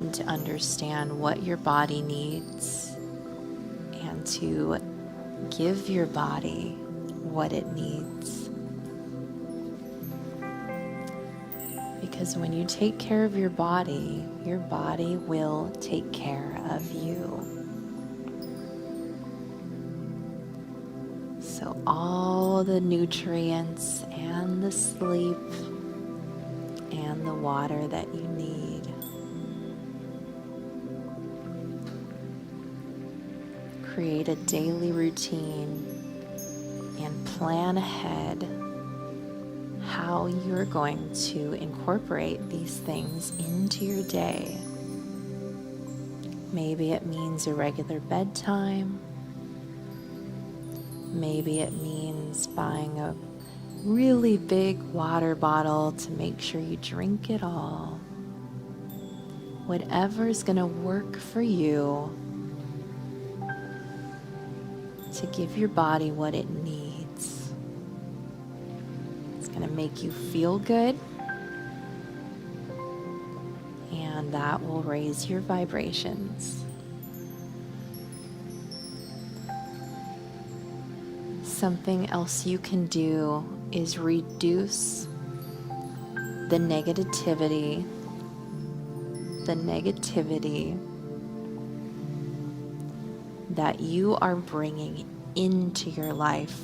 to understand what your body needs and to give your body what it needs. Because when you take care of your body will take care of you. So all the nutrients and the sleep and the water that you need. Create a daily routine and plan ahead how you're going to incorporate these things into your day. Maybe it means a regular bedtime. Maybe it means buying a really big water bottle to make sure you drink it all. Whatever's going to work for you to give your body what it needs. It's going to make you feel good, and that will raise your vibrations. Something else you can do is reduce the negativity that you are bringing into your life.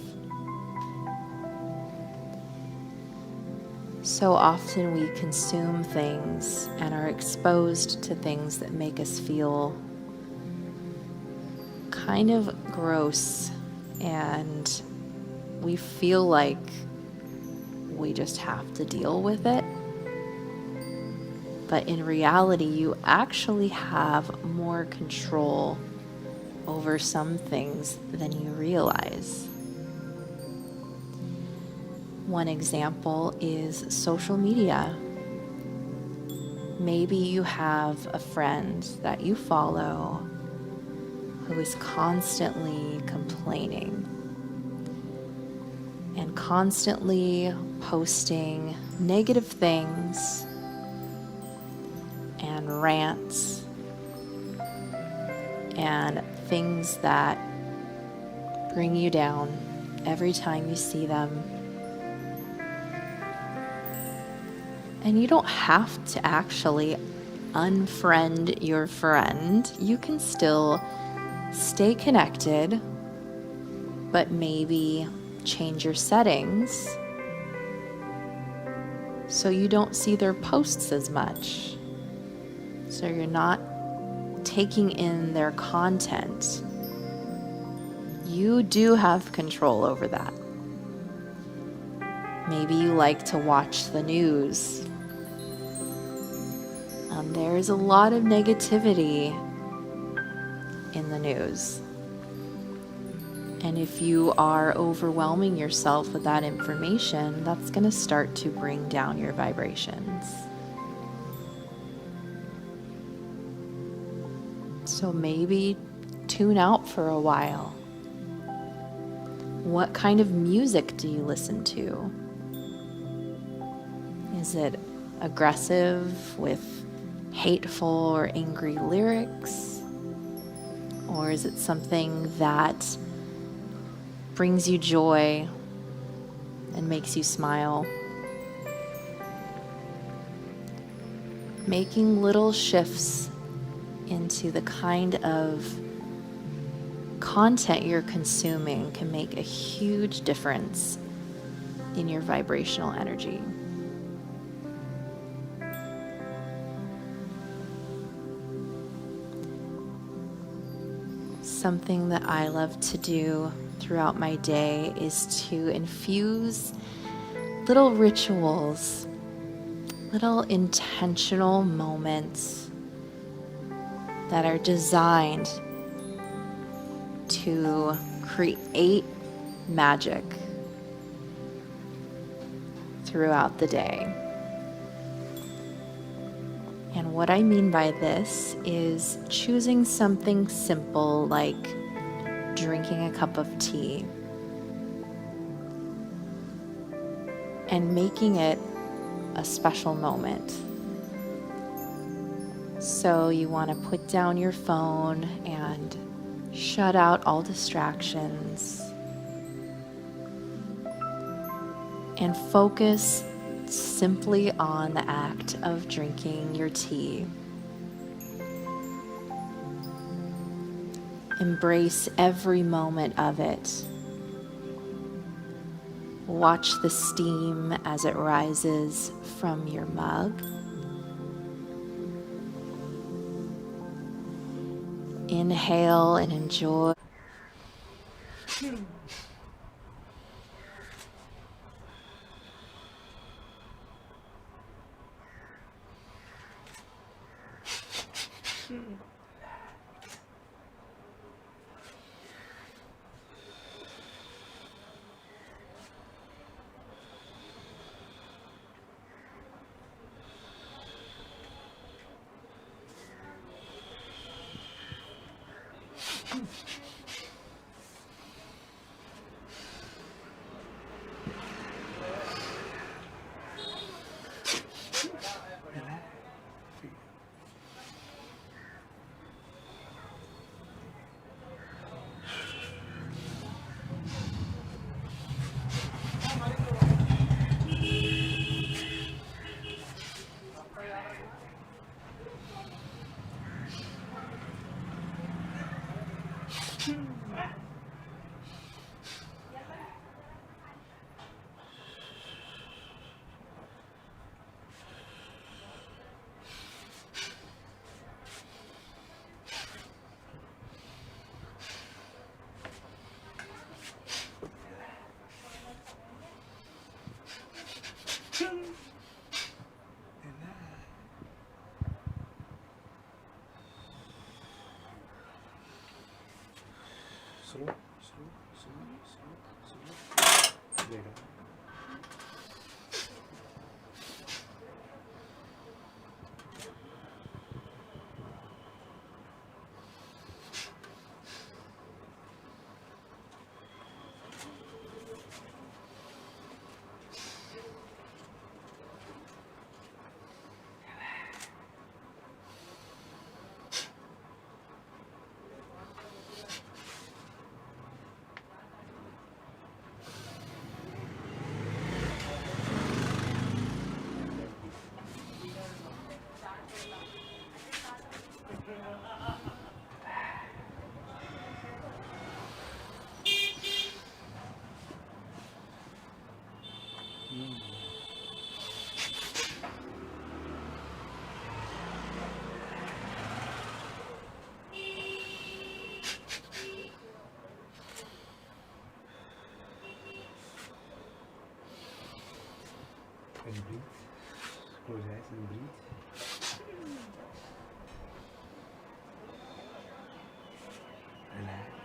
So often we consume things and are exposed to things that make us feel kind of gross, and we feel like we just have to deal with it. But in reality, you actually have more control over some things than you realize. One example is social media. Maybe you have a friend that you follow who is constantly complaining and constantly posting negative things and rants and things that bring you down every time you see them. And you don't have to actually unfriend your friend. You can still stay connected, but maybe change your settings so you don't see their posts as much. So you're not taking in their content. You do have control over that. Maybe you like to watch the news. There's a lot of negativity in the news. And if you are overwhelming yourself with that information, that's going to start to bring down your vibrations. So maybe tune out for a while. What kind of music do you listen to? Is it aggressive with hateful or angry lyrics? Or is it something that brings you joy and makes you smile? Making little shifts into the kind of content you're consuming can make a huge difference in your vibrational energy. Something that I love to do throughout my day is to infuse little rituals, little intentional moments that are designed to create magic throughout the day. And what I mean by this is choosing something simple like drinking a cup of tea and making it a special moment. So you want to put down your phone and shut out all distractions and focus simply on the act of drinking your tea. Embrace every moment of it. Watch the steam as it rises from your mug. Inhale and enjoy. Slow, slow. There you go. And breathe. Close your eyes and breathe. Relax.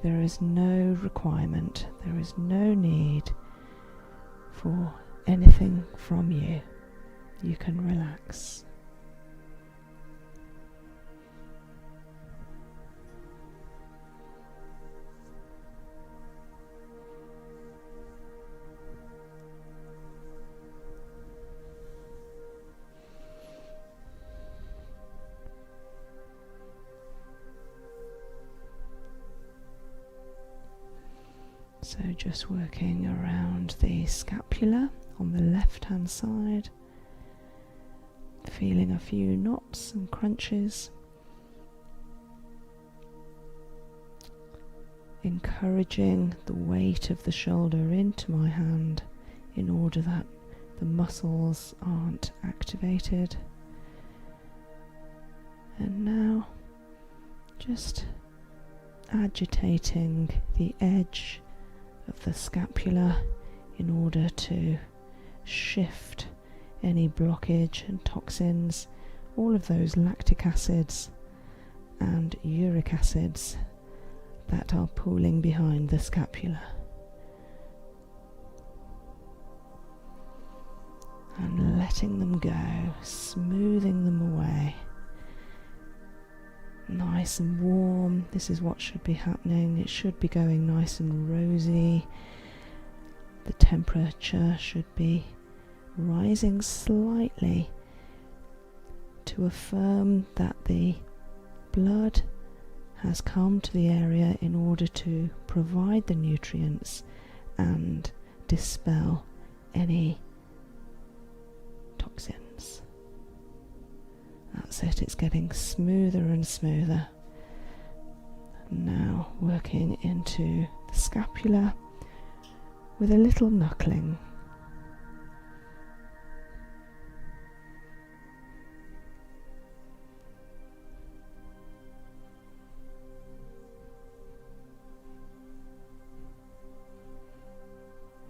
There is no requirement, there is no need for anything from you. You can relax. So just working around the scapula on the left hand side, feeling a few knots and crunches, encouraging the weight of the shoulder into my hand in order that the muscles aren't activated. And now just agitating the edge of the scapula in order to shift any blockage and toxins, all of those lactic acids and uric acids that are pooling behind the scapula. And letting them go, smoothing them away. Nice and warm. This is what should be happening. It should be going nice and rosy. The temperature should be rising slightly to affirm that the blood has come to the area in order to provide the nutrients and dispel any toxins. That's it, it's getting smoother and smoother. Now working into the scapula with a little knuckling.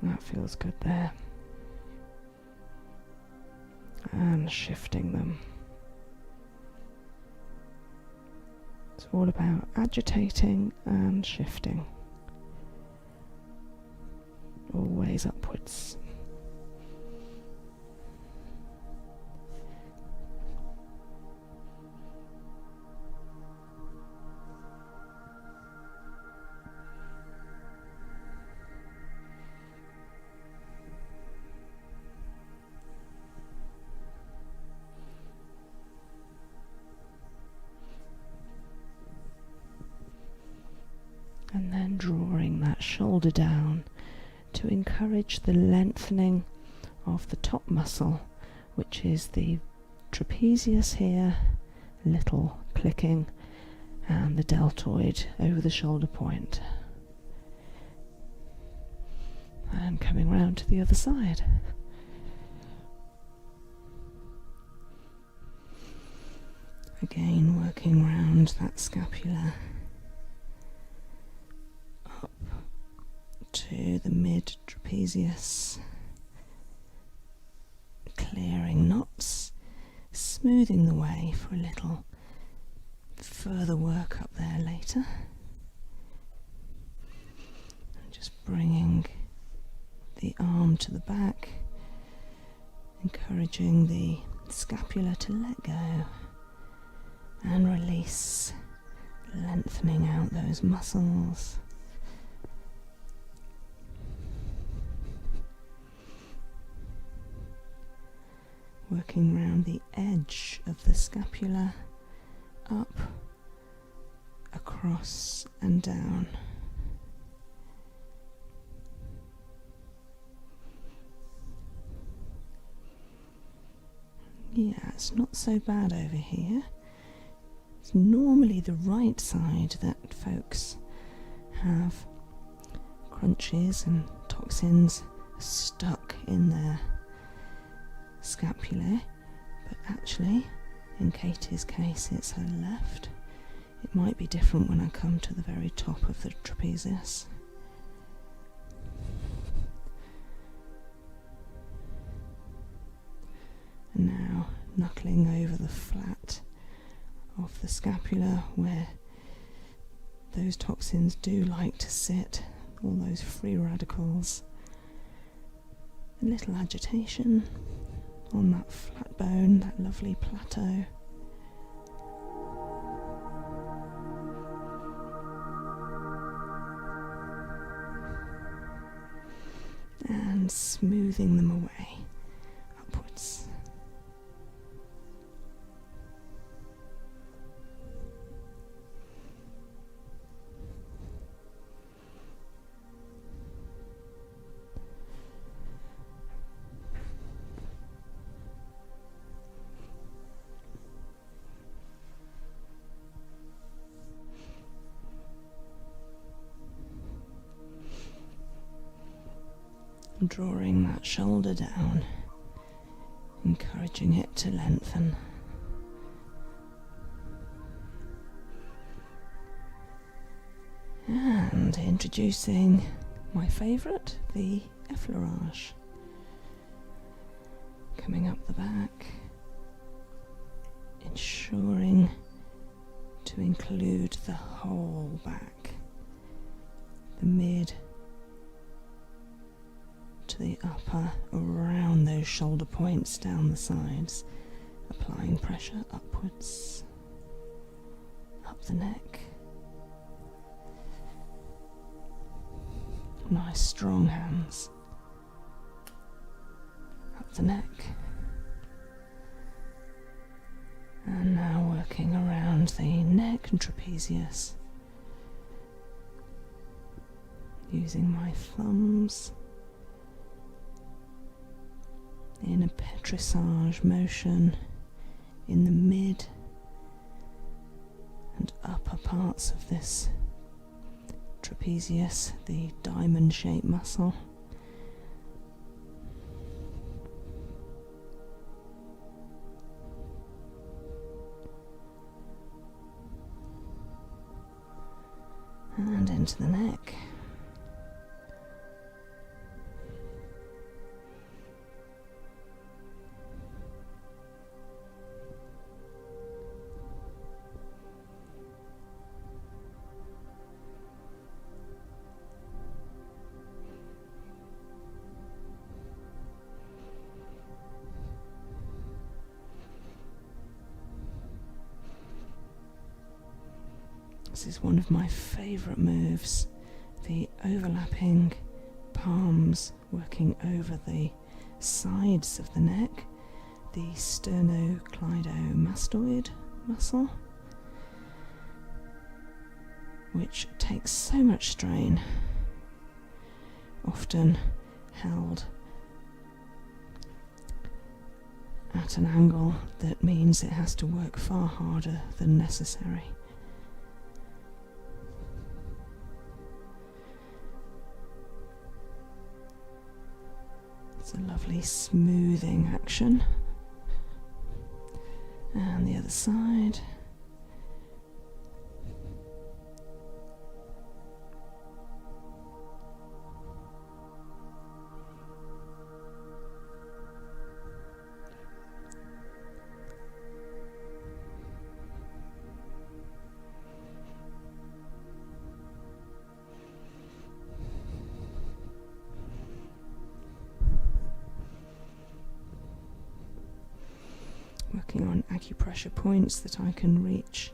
That feels good there. And shifting them. It's all about agitating and shifting. Always upwards. And then drawing that shoulder down to encourage the lengthening of the top muscle, which is the trapezius here, little clicking, and the deltoid over the shoulder point. And coming round to the other side. Again, working round that scapula. To the mid trapezius, clearing knots, smoothing the way for a little further work up there later. And just bringing the arm to the back, encouraging the scapula to let go and release, lengthening out those muscles. Working round the edge of the scapula, up, across and down. Yeah, it's not so bad over here. It's normally the right side that folks have crunches and toxins stuck in their scapulae, but actually in Katie's case it's her left. It might be different when I come to the very top of the trapezius. And now knuckling over the flat of the scapula where those toxins do like to sit, all those free radicals. A little agitation on that flat bone, that lovely plateau. And smoothing them away upwards. Drawing that shoulder down, encouraging it to lengthen. And introducing my favourite, the effleurage. Coming up the back, ensuring to include the whole back, the mid to the upper, around those shoulder points down the sides, applying pressure upwards, up the neck. Nice strong hands, up the neck. And now working around the neck and trapezius, using my thumbs in a petrissage motion in the mid and upper parts of this trapezius, the diamond-shaped muscle. And into the neck. This is one of my favourite moves, the overlapping palms working over the sides of the neck, the sternocleidomastoid muscle, which takes so much strain, often held at an angle that means it has to work far harder than necessary. It's a lovely smoothing action. And the other side. Working on acupressure points that I can reach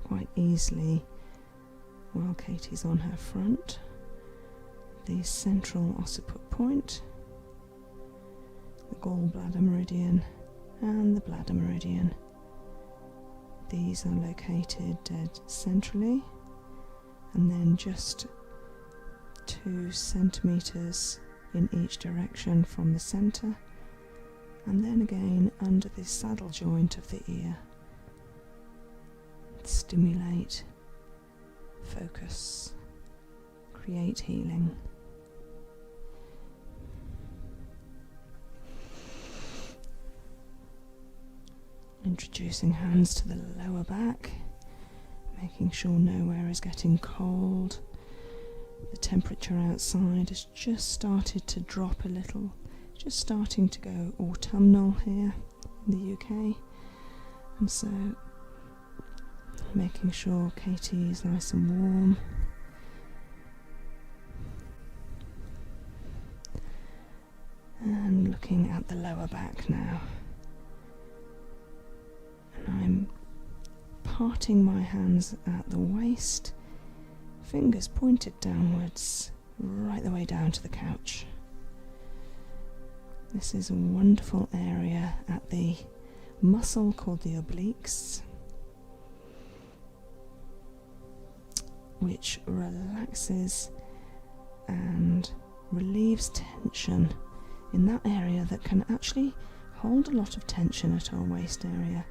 quite easily while Katie's on her front. The central occiput point, the gallbladder meridian and the bladder meridian. These are located dead centrally, and then just 2 centimeters in each direction from the center, and then again under the saddle joint of the ear. Stimulate, focus, create healing. Introducing hands to the lower back, making sure nowhere is getting cold. The temperature outside has just started to drop a little, just starting to go autumnal here in the UK, and so making sure Katie is nice and warm. And looking at the lower back now, and I'm parting my hands at the waist, fingers pointed downwards, right the way down to the couch. This is a wonderful area at the muscle called the obliques, which relaxes and relieves tension in that area that can actually hold a lot of tension at our waist area.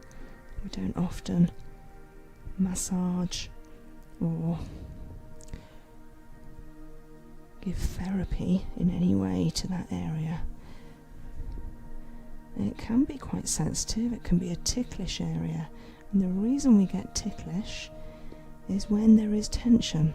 We don't often massage or give therapy in any way to that area. It can be quite sensitive, it can be a ticklish area, and the reason we get ticklish is when there is tension.